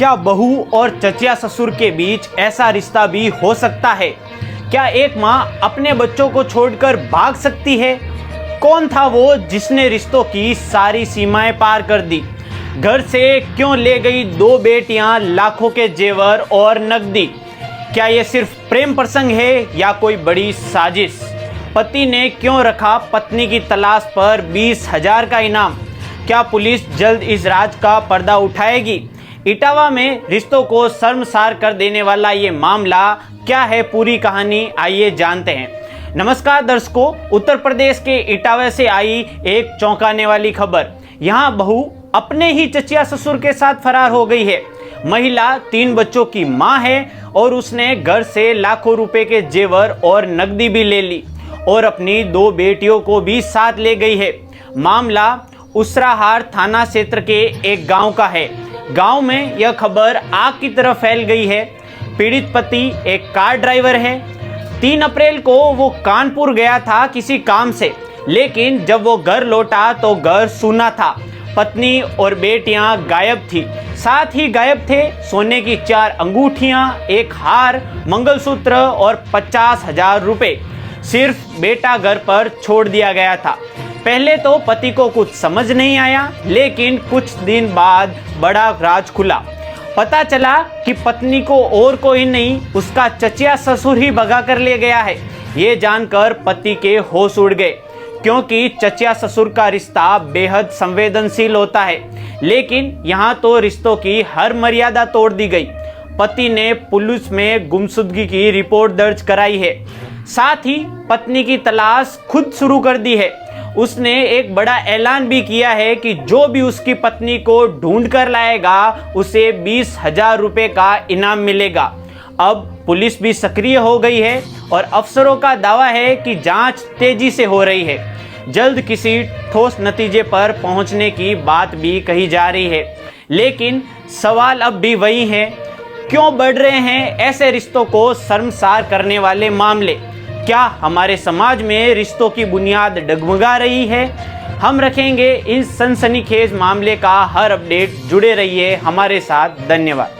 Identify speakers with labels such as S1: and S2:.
S1: क्या बहू और चचिया ससुर के बीच ऐसा रिश्ता भी हो सकता है? क्या एक माँ अपने बच्चों को छोड़कर भाग सकती है? कौन था वो जिसने रिश्तों की सारी सीमाएं पार कर दी? घर से क्यों ले गई दो बेटियां लाखों के जेवर और नकदी? क्या ये सिर्फ प्रेम प्रसंग है या कोई बड़ी साजिश? पति ने क्यों रखा पत्नी की तलाश पर 20,000 का इनाम? क्या पुलिस जल्द इस राज का पर्दा उठाएगी? इटावा में रिश्तों को शर्मसार कर देने वाला ये मामला क्या है, पूरी कहानी आइए जानते हैं। नमस्कार दर्शकों, उत्तर प्रदेश के इटावा से आई एक चौंकाने वाली खबर। यहाँ बहू अपने ही चचिया ससुर के साथ फरार हो गई है। महिला 3 बच्चों की मां है और उसने घर से लाखों रुपए के जेवर और नकदी भी ले ली और अपनी 2 बेटियों को भी साथ ले गई है। मामला उसराहार थाना क्षेत्र के एक गांव का है। गांव में यह खबर आग की तरह फैल गई है। पीड़ित पति एक कार ड्राइवर है। 3 अप्रैल को वो कानपुर गया था किसी काम से, लेकिन जब वो घर लौटा तो घर सूना था। पत्नी और बेटियां गायब थी। साथ ही गायब थे सोने की 4 अंगूठियां, एक हार, मंगलसूत्र और 50,000 रुपए। सिर्फ बेटा घर पर छोड़ दिया गया था। पहले तो पति को कुछ समझ नहीं आया, लेकिन कुछ दिन बाद बड़ा राज खुला। पता चला कि पत्नी को और कोई नहीं, उसका चचिया ससुर ही भगा कर ले गया है। ये जानकर पति के होश उड़ गए, क्योंकि चचिया ससुर का रिश्ता बेहद संवेदनशील होता है। लेकिन यहाँ तो रिश्तों की हर मर्यादा तोड़ दी गई। पति ने पुलिस में गुमशुदगी की रिपोर्ट दर्ज कराई है। साथ ही पत्नी की तलाश खुद शुरू कर दी है। उसने एक बड़ा ऐलान भी किया है कि जो भी उसकी पत्नी को ढूंढ कर लाएगा उसे 20,000 रुपए का इनाम मिलेगा। अब पुलिस भी सक्रिय हो गई है और अफसरों का दावा है कि जांच तेजी से हो रही है। जल्द किसी ठोस नतीजे पर पहुंचने की बात भी कही जा रही है। लेकिन सवाल अब भी वही है, क्यों बढ़ रहे हैं ऐसे रिश्तों को शर्मसार करने वाले मामले? क्या हमारे समाज में रिश्तों की बुनियाद डगमगा रही है? हम रखेंगे इस सनसनीखेज मामले का हर अपडेट। जुड़े रहिए हमारे साथ। धन्यवाद।